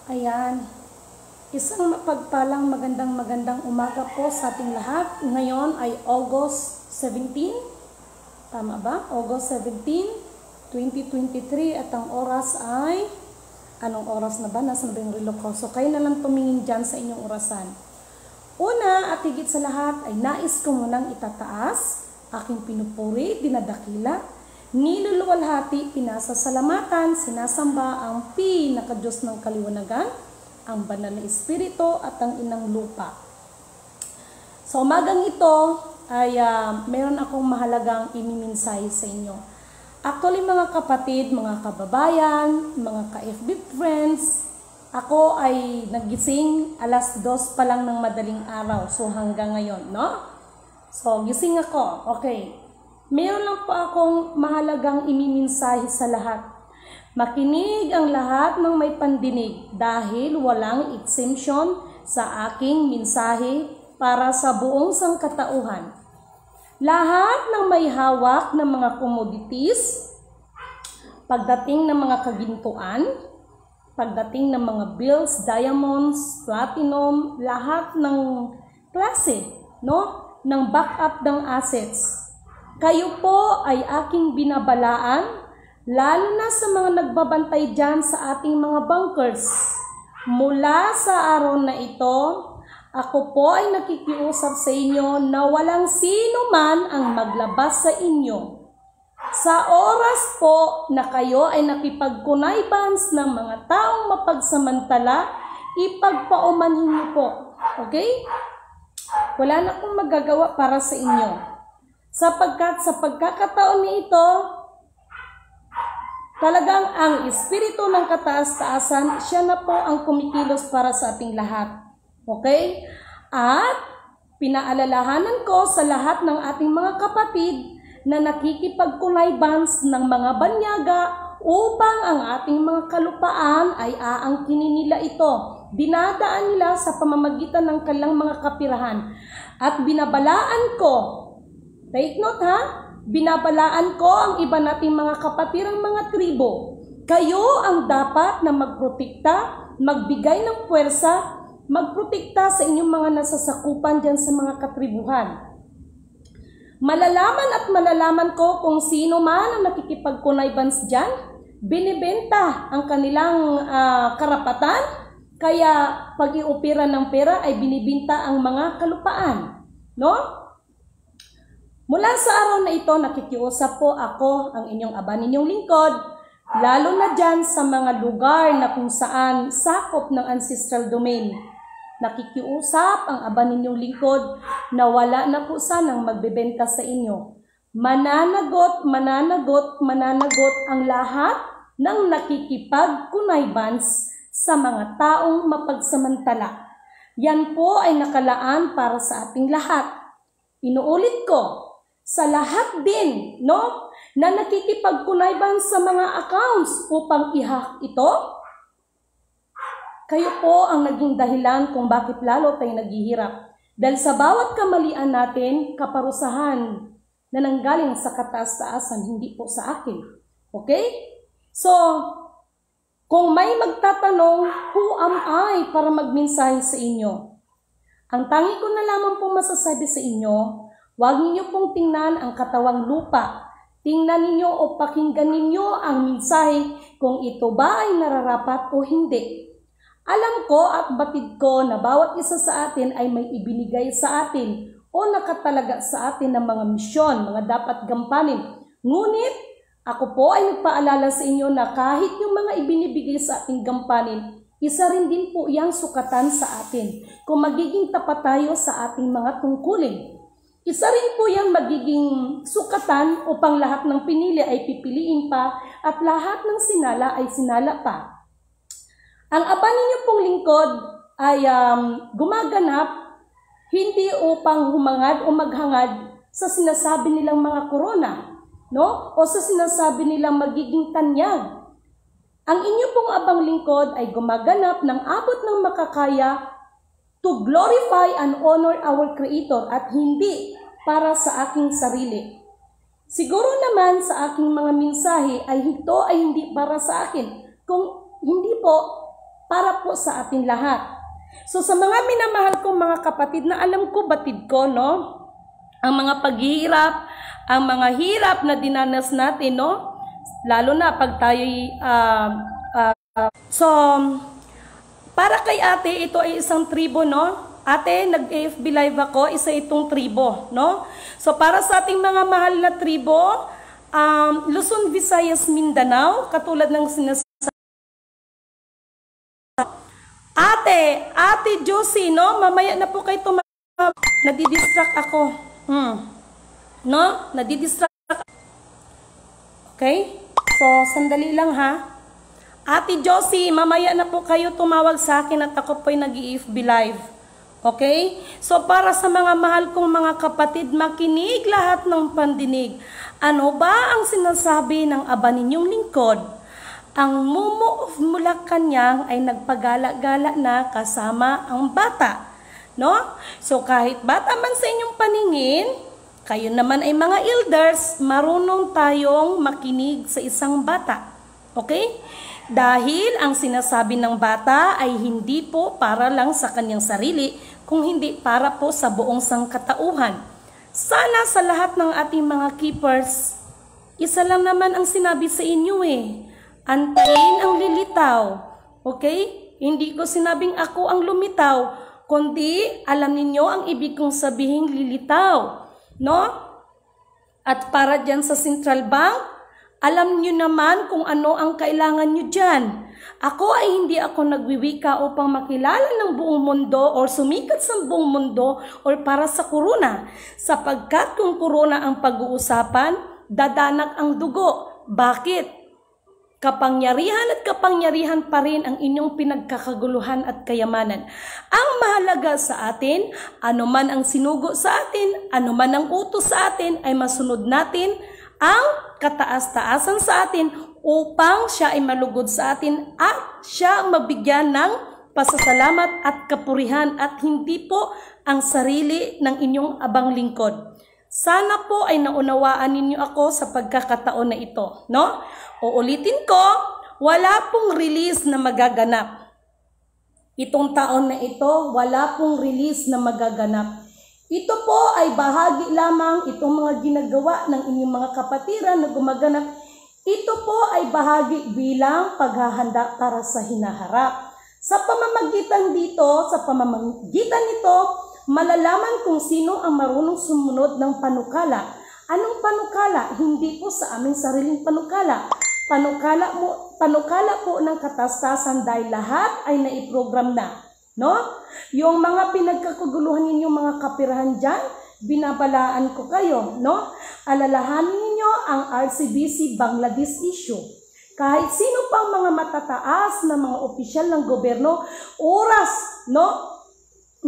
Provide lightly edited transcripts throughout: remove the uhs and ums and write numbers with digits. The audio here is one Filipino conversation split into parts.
Ayan, isang mapagpalang magandang umaga po sa ating lahat. Ngayon ay August 17, tama ba? August 17, 2023 at ang oras ay, anong oras na ba? Nasaan ba yung relo ko? So kayo na lang tumingin dyan sa inyong orasan. Una at higit sa lahat ay nais ko munang itataas, aking pinupuri, dinadakila, niluluwalhati, pinasasalamatan, sinasamba ang pinaka-Diyos ng kaliwanagan, ang banal na Espiritu at ang inang lupa. Sa umagang ito ay meron akong mahalagang imimensahe sa inyo. Actually mga kapatid, mga kababayan, mga ka-FB friends, ako ay nagising alas 2 pa lang ng madaling araw. So hanggang ngayon, no? So gising ako, okay. Meron lang po akong mahalagang imimensahe sa lahat. Makinig ang lahat ng may pandinig dahil walang exemption sa aking mensahe para sa buong sangkatauhan. Lahat ng may hawak ng mga commodities, pagdating ng mga kagintuan, pagdating ng mga bills, diamonds, platinum, lahat ng klase, no, ng backup ng assets. Kayo po ay aking binabalaan, lalo na sa mga nagbabantay dyan sa ating mga bunkers. Mula sa araw na ito, ako po ay nakikiusap sa inyo na walang sino man ang maglabas sa inyo. Sa oras po na kayo ay nakipagkunaybans ng mga taong mapagsamantala, ipagpaumanhin niyo po. Okay? Wala na akong magagawa para sa inyo. Sapagkat sa pagkakataon nito, talagang ang Espiritu ng kataas-taasan, siya na po ang kumikilos para sa ating lahat. Okay? At pinaalalahanan ko sa lahat ng ating mga kapatid na nakikipagkunaybans ng mga banyaga upang ang ating mga kalupaan ay aangkinin nila ito. Dinadaan nila sa pamamagitan ng kanilang mga kapirahan. At binabalaan ko, take note ha, binabalaan ko ang iba nating mga kapatirang mga tribo. Kayo ang dapat na magprotekta, magbigay ng puwersa, magprotekta sa inyong mga nasasakupan dyan sa mga katribuhan. Malalaman at malalaman ko kung sino man ang nakikipagkunaybans dyan, binibenta ang kanilang karapatan, kaya pag-iopera ng pera ay binibenta ang mga kalupaan. No? Mula sa araw na ito, nakikiusap po ako, ang inyong aba ninyong lingkod, lalo na dyan sa mga lugar na kung saan sakop ng ancestral domain. Nakikiusap ang aba ninyong lingkod na wala na po sanang magbebenta sa inyo. Mananagot ang lahat ng nakikipagkunaybans sa mga taong mapagsamantala. Yan po ay nakalaan para sa ating lahat. Inuulit ko, sa lahat din, no, na nakikipagkunaybans sa mga accounts upang i-hack ito, kayo po ang naging dahilan kung bakit lalo tayo naghihirap. Dahil sa bawat kamalian natin, kaparusahan na nanggaling sa kataas-taasan, hindi po sa akin. Okay? So, kung may magtatanong, who am I para magmensahe sa inyo? Ang tangi ko na lamang po masasabi sa inyo, huwag ninyo pong tingnan ang katawang lupa. Tingnan ninyo o pakinggan ninyo ang mensahe kung ito ba ay nararapat o hindi. Alam ko at batid ko na bawat isa sa atin ay may ibinigay sa atin o nakatalaga sa atin ng mga misyon, mga dapat gampanin. Ngunit, ako po ay nagpaalala sa inyo na kahit yung mga ibinibigay sa ating gampanin, isa rin din po yang sukatan sa atin kung magiging tapat tayo sa ating mga tungkulin. Isa rin po yang magiging sukatan upang lahat ng pinili ay pipiliin pa at lahat ng sinala ay sinala pa. Ang aba ninyo pong lingkod ay gumaganap hindi upang humangad o maghangad sa sinasabi nilang mga korona, no? O sa sinasabi nilang magiging tanyag. Ang inyo pong abang lingkod ay gumaganap ng abot ng makakaya to glorify and honor our Creator at hindi para sa aking sarili. Siguro naman sa aking mga mensahe ay ito ay hindi para sa akin. Kung hindi po, para po sa atin lahat. So sa mga minamahal kong mga kapatid na alam ko batid ko, no? Ang mga paghihirap, ang mga hirap na dinanas natin, no? Lalo na pag tayo'y so para kay ate, ito ay isang tribo, no? Ate, nag-AFB live ako, isa itong tribo, no? So, para sa ating mga mahal na tribo, Luzon, Visayas, Mindanao, katulad ng sinasabi. Ate Josie, no? Mamaya na po kayo nadidistract ako. No? Nadidistract. Okay? So, sandali lang ha. Ate Josie, mamaya na po kayo tumawag sa akin at ako po'y nag-AFB live. Okay? So, para sa mga mahal kong mga kapatid, makinig lahat ng pandinig. Ano ba ang sinasabi ng aba ninyong lingkod? Ang Mumu of Malacanang ay nagpagala-gala na kasama ang bata. No? So, kahit bata man sa inyong paningin, kayo naman ay mga elders, marunong tayong makinig sa isang bata. Okay? Dahil ang sinasabi ng bata ay hindi po para lang sa kanyang sarili, kung hindi para po sa buong sangkatauhan. Sana sa lahat ng ating mga keepers, isa lang naman ang sinabi sa inyo antayin ang lilitaw. Okay? Hindi ko sinabing ako ang lumitaw, kundi alam ninyo ang ibig kong sabihing lilitaw. No? At para dyan sa Central Bank, alam nyo naman kung ano ang kailangan nyo dyan. Ako ay hindi ako nagwiwika upang makilala ng buong mundo o sumikat sa buong mundo o para sa korona. Sapagkat kung korona ang pag-uusapan, dadanak ang dugo. Bakit? Kapangyarihan at kapangyarihan pa rin ang inyong pinagkakaguluhan at kayamanan. Ang mahalaga sa atin, anuman ang sinugo sa atin, anuman ang utos sa atin, ay masunod natin ang kataas-taasan sa atin upang siya ay malugod sa atin at siya ang mabigyan ng pasasalamat at kapurihan at hindi po ang sarili ng inyong abang lingkod. Sana po ay naunawaan ninyo ako sa pagkakataon na ito, no? Uulitin ko, wala pong release na magaganap. Itong taon na ito, wala pong release na magaganap. Ito po ay bahagi lamang, itong mga ginagawa ng inyong mga kapatiran na gumaganap, ito po ay bahagi bilang paghahanda para sa hinaharap. Sa pamamagitan nito, malalaman kung sino ang marunong sumunod ng panukala. Anong panukala? Hindi po sa aming sariling panukala. Panukala po ng katastasan dahil lahat ay naiprogram na. No? Yung mga pinagkakaguluhan ninyong mga kapirahan dyan, binabalaan ko kayo, no? Alalahanin ninyo ang RCBC Bangladesh issue. Kahit sino pang mga matataas na mga opisyal ng gobyerno, oras, no?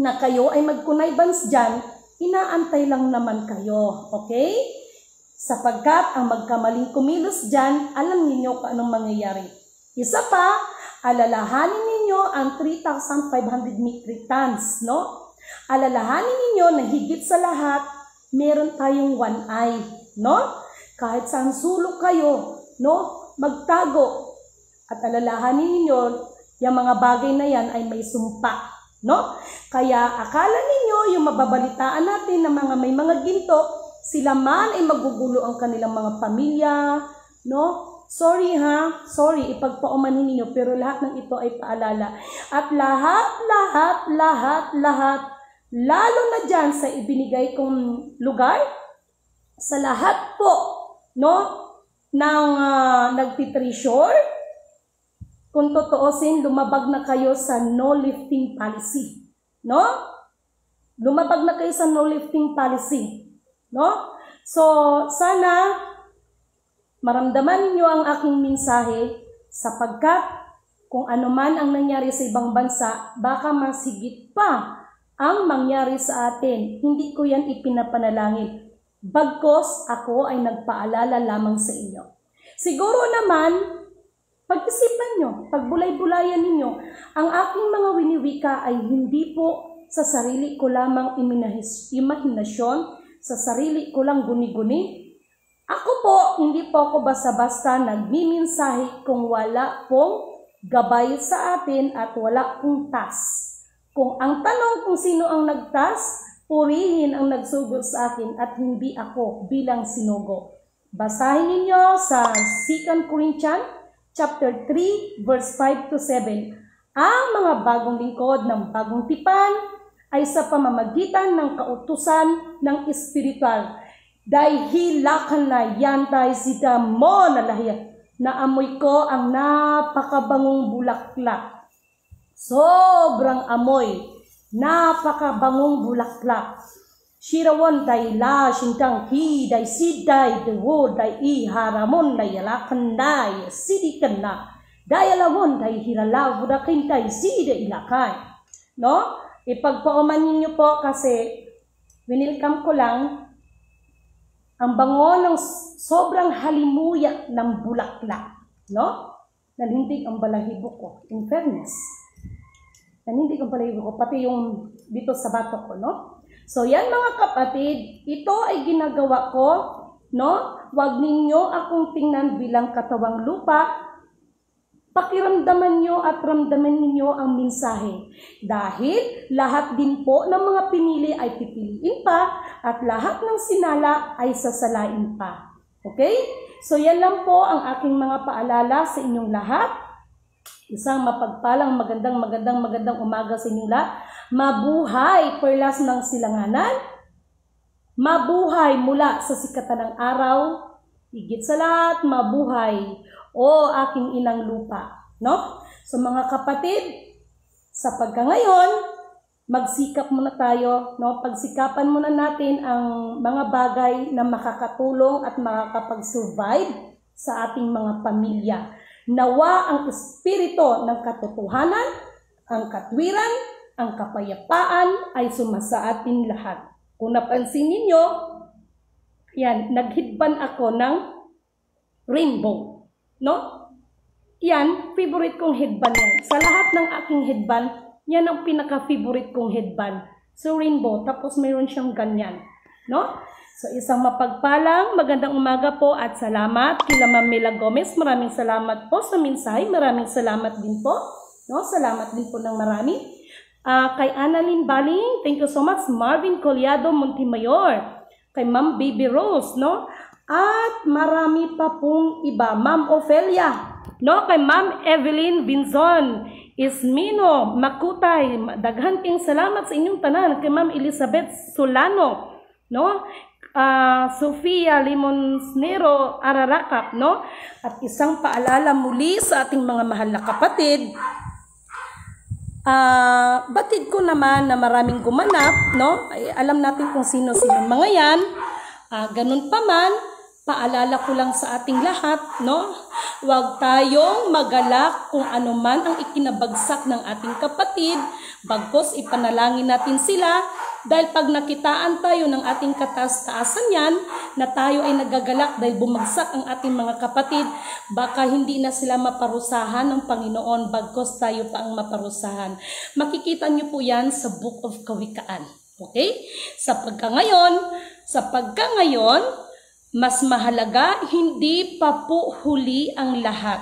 Na kayo ay magkunaybans dyan, inaantay lang naman kayo, okay? Sapagkat ang magkamaling kumilos dyan, alam ninyo kung anong mangyayari. Isa pa, alalahanin ninyo ang 3,500 metric tons, no? Alalahanin ninyo na higit sa lahat, meron tayong one eye, no? Kahit saan sulok kayo, no? Magtago. At alalahanin ninyo, yung mga bagay na yan ay may sumpa, no? Kaya akala ninyo yung mababalitaan natin na may mga ginto, sila man ay magugulo ang kanilang mga pamilya, no? Sorry sorry, ipagpaumanin ninyo, pero lahat ng ito ay paalala. At lahat, lalo na dyan sa ibinigay kong lugar, sa lahat po, no, ng nagtitreasure, kung totoosin, lumabag na kayo sa no lifting policy, no? Lumabag na kayo sa no lifting policy, no? So, sana maramdaman ninyo ang aking mensahe sapagkat kung ano man ang nangyari sa ibang bansa, baka mas higit pa ang mangyari sa atin. Hindi ko yan ipinapanalangin. Bagkos ako ay nagpaalala lamang sa inyo. Siguro naman, pag-isipan nyo, pagbulay-bulayan ninyo, ang aking mga winiwika ay hindi po sa sarili ko lamang imahinasyon, sa sarili ko lang guni-guni. Ako po, hindi po ako basta-basta nagmimensahe kung wala pong gabay sa atin at wala pong tas. Kung ang tanong kung sino ang nagtas, purihin ang nagsugod sa akin at hindi ako bilang sinugo. Basahin ninyo sa 2 Corinthians chapter 3 verse 5 to 7. Ang mga bagong lingkod ng bagong tipan ay sa pamamagitan ng kautusan ng espiritual. Dahil hilakan na yan tayo sida mo na lahiya. Naamoy ko ang napakabangong bulaklak. Sobrang amoy. Napakabangong bulaklak. Shirawon day la shintang hi day siday dewo day I haramon day yalakan day sidikan na. Day alamon day hiralaw budakin day siday ilakay. No? Ipagpauman ninyo po kasi winilkam ko lang ang bango ng sobrang halimuyak ng bulaklak, no? Nanindig ang balahibo ko, in fairness. Nanindig ang balahibo ko, pati yung dito sa bato ko, no? So yan mga kapatid, ito ay ginagawa ko, no? Huwag ninyo akong tingnan bilang katawang lupa. Pakiramdaman nyo at ramdaman ninyo ang mensahe. Dahil lahat din po ng mga pinili ay pipiliin pa at lahat ng sinala ay sasalain pa. Okay? So yan lang po ang aking mga paalala sa inyong lahat. Isang mapagpalang magandang umaga sa inyong lahat. Mabuhay perlas ng silanganan. Mabuhay mula sa sikatan ng araw. Higit sa lahat, mabuhay o aking inang lupa, no? So mga kapatid, sa pagkangayon, magsikap muna tayo, no? Pagsikapan muna natin ang mga bagay na makakatulong at makakapag-survive sa ating mga pamilya. Nawa ang espiritu ng katotohanan, ang katwiran, ang kapayapaan ay sumasa atin lahat. Kung napansin ninyo, yan, naghidban ako ng rainbow. No? Yan, favorite kong headband yan. Sa lahat ng aking headband, yan ang pinaka-favorite kong headband. So, rainbow. Tapos mayroon siyang ganyan. No? So, isang mapagpalang, magandang umaga po at salamat kila Ma'am Mila Gomez. Maraming salamat po sa mensahe. Maraming salamat din po. No? Salamat din po ng marami. Kay Annalyn Baling, thank you so much. Marvin Collado Montemayor. Kay Ma'am Baby Rose, no? At marami pa pong iba. Ma'am Ophelia, no? Kay Ma'am Evelyn Binzon, Ismino, Makutay, daghan kayong salamat sa inyong tanan. Kay Ma'am Elizabeth Solano, no? Sofia Limonsnero Ararakap, no? At isang paalala muli sa ating mga mahal na kapatid. Batid ko naman na maraming gumanap, no? Ay, alam natin kung sino-sino mga yan. Ganun pa man, paalala ko lang sa ating lahat, no? Huwag tayong magalak kung ano man ang ikinabagsak ng ating kapatid, bagkos ipanalangin natin sila, dahil pag nakitaan tayo ng ating kataas-taasan yan, na tayo ay nagagalak dahil bumagsak ang ating mga kapatid, baka hindi na sila maparusahan ng Panginoon, bagkos tayo pa ang maparusahan. Makikita niyo po yan sa Book of Kawikaan. Okay? Sa pagkangayon, mas mahalaga, hindi pa po huli ang lahat.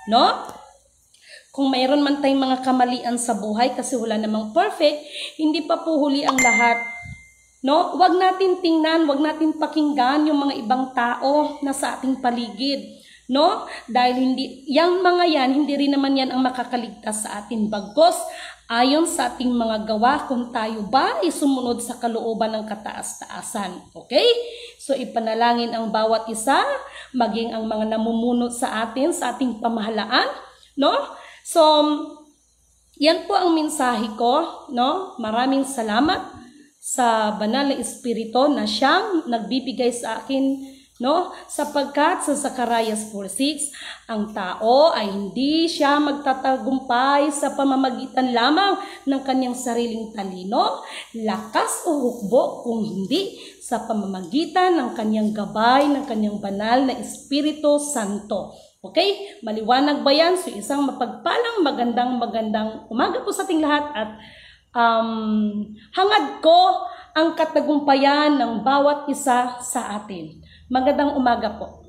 No? Kung mayroon man tayong mga kamalian sa buhay, kasi wala namang perfect, hindi pa po huli ang lahat. No? Huwag natin tingnan, huwag natin pakinggan yung mga ibang tao na sa ating paligid. No? Dahil yung mga yan, hindi rin naman yan ang makakaligtas sa atin. Bagkos, ayon sa ating mga gawa, kung tayo ba ay sumunod sa kalooban ng kataas-taasan. Okay? So, ipanalangin ang bawat isa, maging ang mga namumuno sa atin, sa ating pamahalaan. No? So, yan po ang mensahe ko. No? Maraming salamat sa Banal na Espiritu na siyang nagbibigay sa akin, no? Sapagkat sa Zacarias 4:6, ang tao ay hindi siya magtatagumpay sa pamamagitan lamang ng kanyang sariling talino, lakas o hukbo, kung hindi sa pamamagitan ng kanyang gabay, ng kanyang banal na Espiritu Santo. Okay? Maliwanag ba yan? So, isang mapagpalang magandang umaga po sa ating lahat at hangad ko ang katagumpayan ng bawat isa sa atin. Magandang umaga po.